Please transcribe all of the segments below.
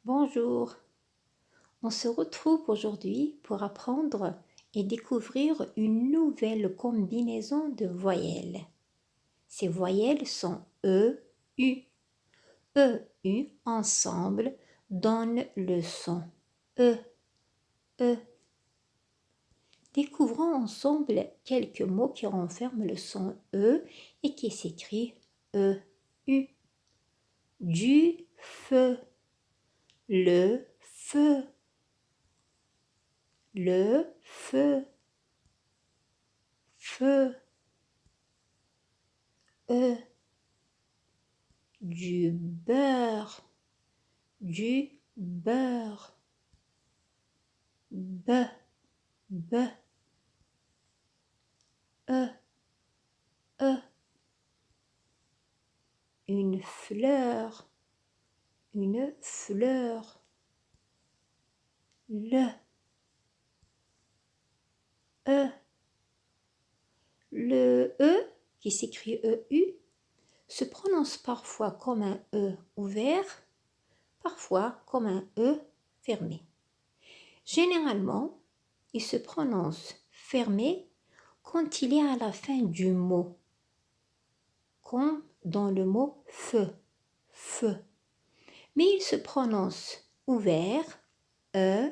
Bonjour, on se retrouve aujourd'hui pour apprendre et découvrir une nouvelle combinaison de voyelles. Ces voyelles sont E, U. E, U ensemble donnent le son E, E. Découvrons ensemble quelques mots qui renferment le son E et qui s'écrit E, U. Du feu, le feu. Le feu, feu, du beurre, du beurre, b, b, e, e, une fleur, le, e, le E qui s'écrit EU se prononce parfois comme un E ouvert, parfois comme un E fermé. Généralement, il se prononce fermé quand il est à la fin du mot, comme dans le mot feu, feu. Mais il se prononce ouvert, E,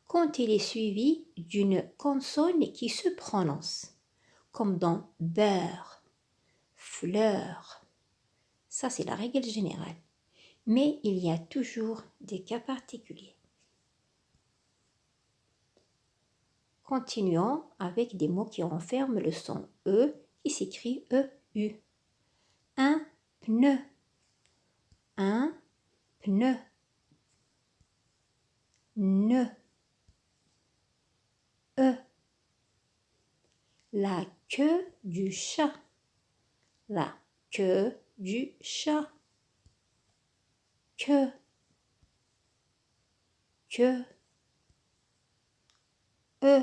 quand il est suivi d'une consonne qui se prononce, comme dans beurre, fleur. Ça, c'est la règle générale. Mais il y a toujours des cas particuliers. Continuons avec des mots qui renferment le son E qui s'écrit EU. Un pneu, un pneu, ne, E. La queue du chat, la queue du chat, que, E.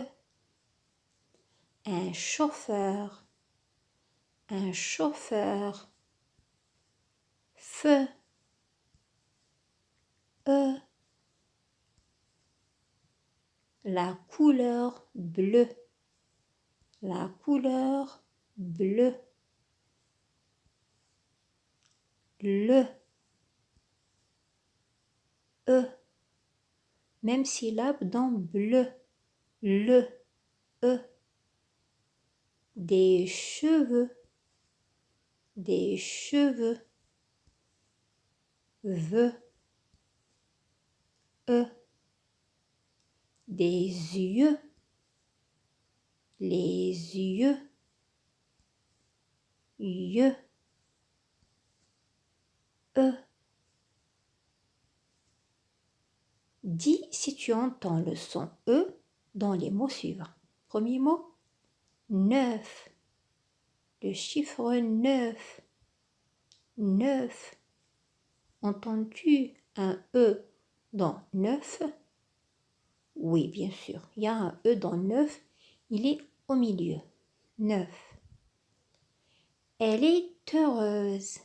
Un chauffeur, feu, E. La couleur bleue, la couleur bleue, le, E. Même syllabe dans bleu, le, E. Des cheveux, ve, E. Des yeux, les yeux, ye, E. Dis si tu entends le son E dans les mots suivants. Premier mot, 9. Le chiffre 9. 9. Entends-tu un E dans 9? Oui, bien sûr. Il y a un E dans 9. Il est au milieu. 9. Elle est heureuse.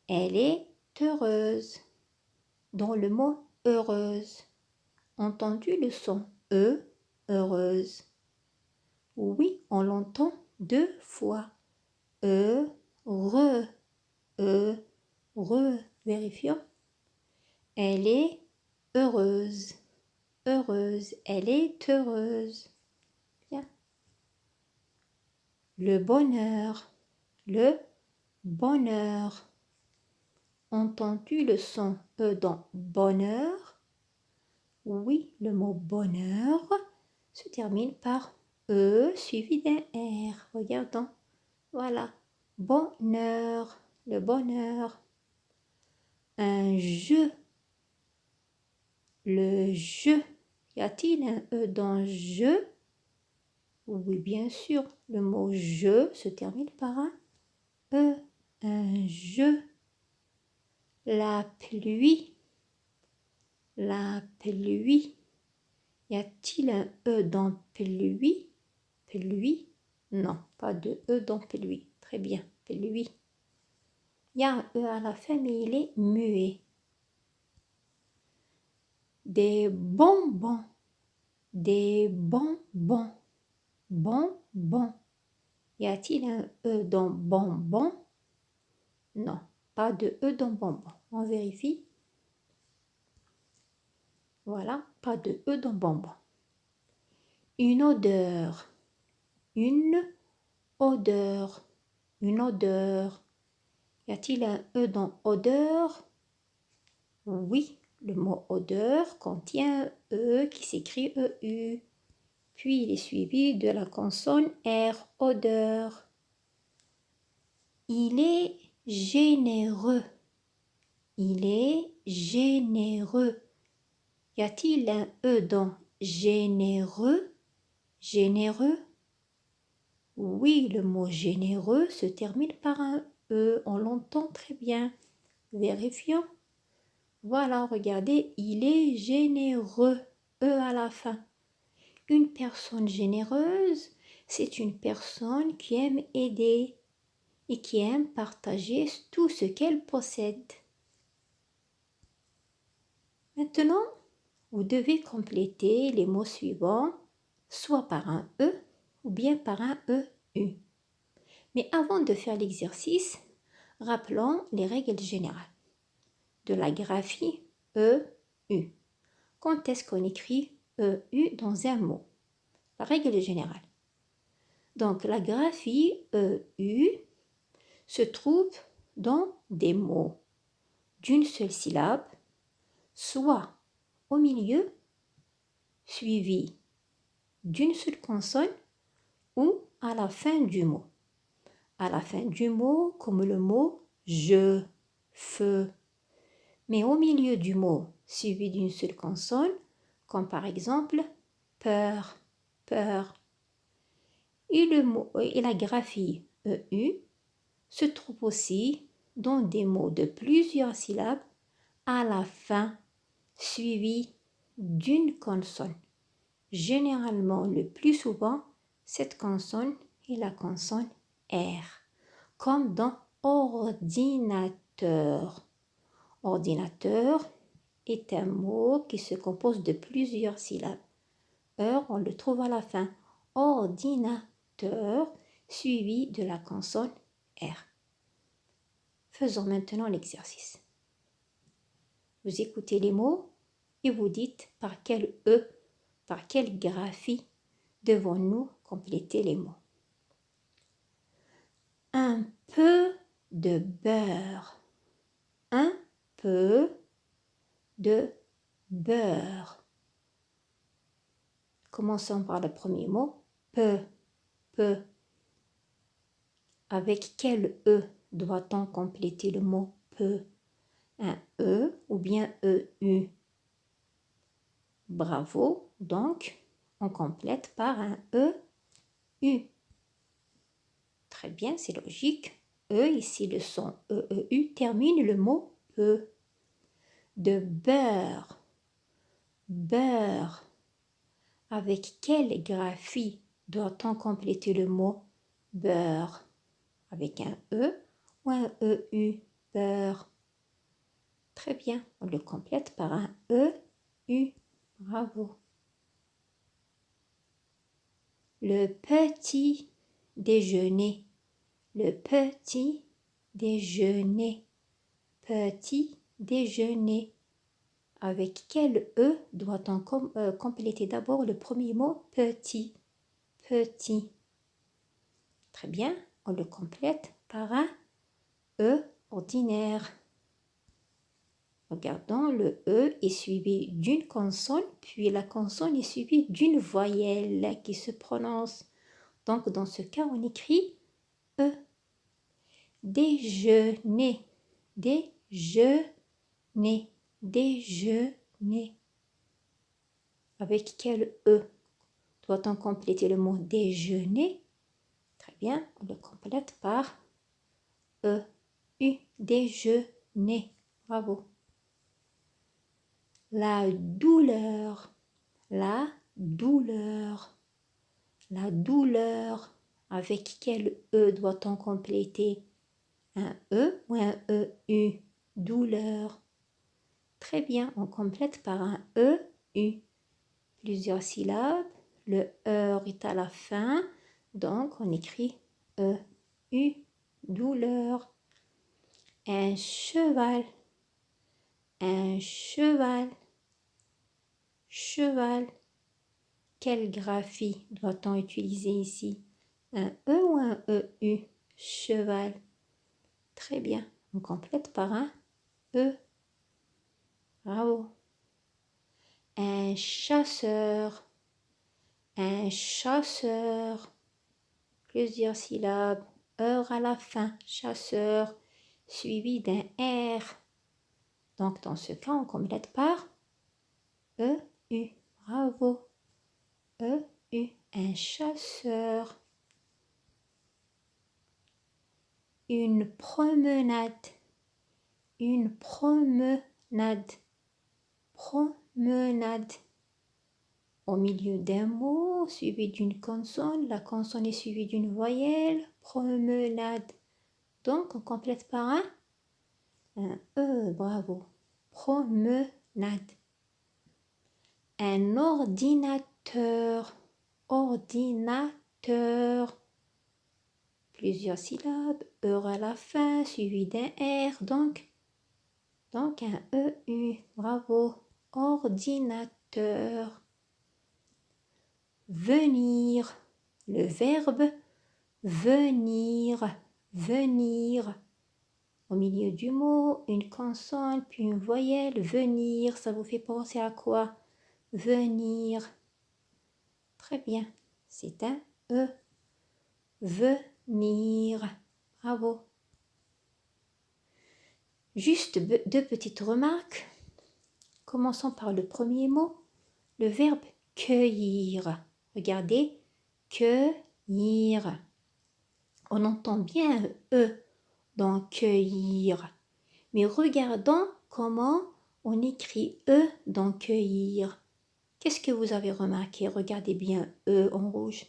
Elle est heureuse. Dans le mot heureuse. Entends-tu le son E, heureuse? Oui, on l'entend 2 fois. Re, re. Vérifions. Elle est heureuse. Heureuse. Elle est heureuse. Bien. Le bonheur. Le bonheur. Entends-tu le son E dans bonheur? Oui, le mot bonheur se termine par E suivi d'un R. Regardons. Voilà. Bonheur. Le bonheur. Un jeu. Le jeu. Y a-t-il un E dans jeu? Oui, bien sûr. Le mot je se termine par un E. Un jeu. La pluie. La pluie. Y a-t-il un E dans pluie? Pluie? Non, pas de E dans pluie. Très bien, pluie. Il y a un E à la fin, mais il est muet. Des bonbons. Des bonbons. Bonbons. Y a-t-il un E dans bonbon? Non, pas de E dans bonbon. On vérifie. Voilà, pas de E dans bonbon. Une odeur. Une odeur. Une odeur. Y a-t-il un E dans odeur? Oui, le mot odeur contient un E qui s'écrit EU. Puis il est suivi de la consonne R, odeur. Il est généreux. Il est généreux. Y a-t-il un E dans généreux? Généreux? Oui, le mot généreux se termine par un E. On l'entend très bien. Vérifions. Voilà, regardez, il est généreux. E à la fin. Une personne généreuse, c'est une personne qui aime aider et qui aime partager tout ce qu'elle possède. Maintenant, vous devez compléter les mots suivants, soit par un E ou bien par un EU. Mais avant de faire l'exercice, rappelons les règles générales de la graphie EU. Quand est-ce qu'on écrit EU dans un mot? La règle générale. Donc, la graphie EU se trouve dans des mots d'une seule syllabe, soit au milieu, suivi d'une seule consonne ou à la fin du mot. À la fin du mot, comme le mot je, feu. Mais au milieu du mot, suivi d'une seule consonne, comme par exemple peur, peur. Et la graphie EU se trouve aussi dans des mots de plusieurs syllabes à la fin, suivi d'une consonne. Généralement, le plus souvent, cette consonne est la consonne R, comme dans ordinateur. Ordinateur est un mot qui se compose de plusieurs syllabes. On le trouve à la fin. Ordinateur suivi de la consonne R. Faisons maintenant l'exercice. Vous écoutez les mots et vous dites par quel E, par quelle graphie devons-nous compléter les mots. Un peu de beurre. Un peu de beurre. Commençons par le premier mot. Peu, peu. Avec quel E doit-on compléter le mot peu? Un E ou bien EU? Bravo, donc on complète par un EU. Très bien, c'est logique. E, ici le son EEU termine le mot peu. De beurre, beurre. Avec quelle graphie doit-on compléter le mot beurre? Avec un E ou un EU, beurre. Très bien, on le complète par un EU. Bravo. Le petit déjeuner. Le petit déjeuner. Petit déjeuner. Avec quel E doit-on compléter d'abord le premier mot petit? Petit. Très bien, on le complète par un E ordinaire. Regardons, le E est suivi d'une consonne, puis la consonne est suivie d'une voyelle qui se prononce. Donc, dans ce cas, on écrit E. Déjeuner, déjeuner, déjeuner. Avec quel E doit-on compléter le mot déjeuner? Très bien, on le complète par E. U, déjeuner. Bravo. La douleur, la douleur, la douleur. Avec quel E doit-on compléter? Un E ou un EU? Douleur. Très bien, on complète par un EU. Plusieurs syllabes, le heure est à la fin, donc on écrit EU, douleur. Un cheval, un cheval, cheval. Quelle graphie doit-on utiliser ici? Un E ou un EU? Cheval. Très bien, on complète par un E. Bravo. Un chasseur, un chasseur. Plusieurs syllabes, heure à la fin, chasseur, suivi d'un R. Donc dans ce cas, on complète par EU. Bravo. EU, un chasseur. Une promenade, une promenade, promenade. Au milieu d'un mot, suivi d'une consonne, la consonne est suivie d'une voyelle, promenade. Donc, on complète par un E, bravo. Promenade. Un ordinateur, ordinateur. Plusieurs syllabes, heure à la fin, suivi d'un R, donc un EU, bravo. Ordinateur. Venir, le verbe venir, venir. Au milieu du mot, une consonne, puis une voyelle, venir, ça vous fait penser à quoi? Venir. Très bien, c'est un E. Venir. Bravo. Juste deux petites remarques. Commençons par le premier mot, le verbe cueillir. Regardez, cueillir. On entend bien un E dans cueillir. Mais regardons comment on écrit E dans cueillir. Qu'est-ce que vous avez remarqué? Regardez bien E en rouge.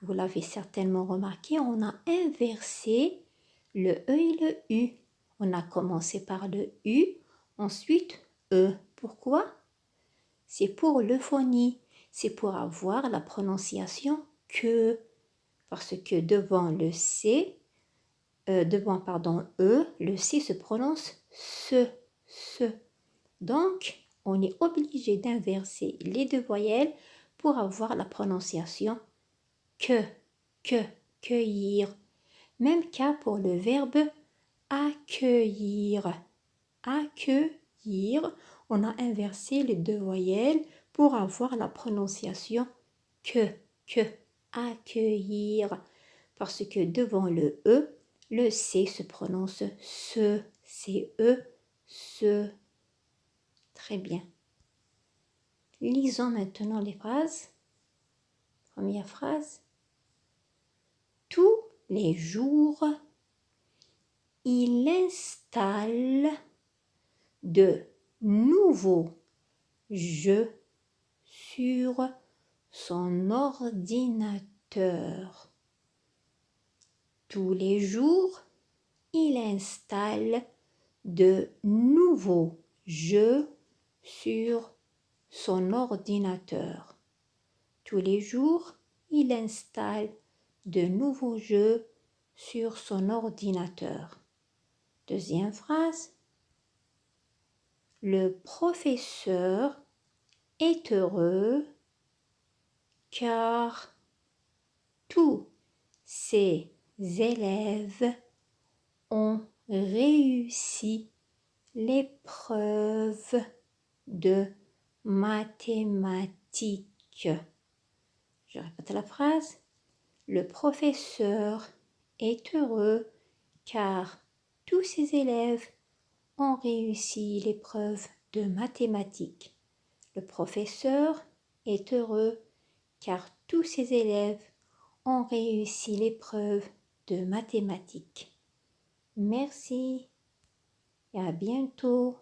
Vous l'avez certainement remarqué, on a inversé le E et le U. On a commencé par le U, ensuite E. Pourquoi? C'est pour l'euphonie. C'est pour avoir la prononciation que. Parce que devant le C, devant E, le C se prononce se. Donc, on est obligé d'inverser les deux voyelles pour avoir la prononciation que, cueillir. Même cas pour le verbe accueillir. Accueillir, on a inversé les deux voyelles pour avoir la prononciation que, accueillir. Parce que devant le E, le C se prononce se, C-E, se. Très bien. Lisons maintenant les phrases. Première phrase. Tous les jours, il installe de nouveaux jeux sur son ordinateur. Tous les jours, il installe de nouveaux jeux sur son ordinateur. Tous les jours, il installe de nouveaux jeux sur son ordinateur. Deuxième phrase. Le professeur est heureux car tous ses élèves ont réussi l'épreuve de mathématiques. Je répète la phrase. Le professeur est heureux car tous ses élèves ont réussi l'épreuve de mathématiques. Le professeur est heureux car tous ses élèves ont réussi l'épreuve de mathématiques. Merci et à bientôt.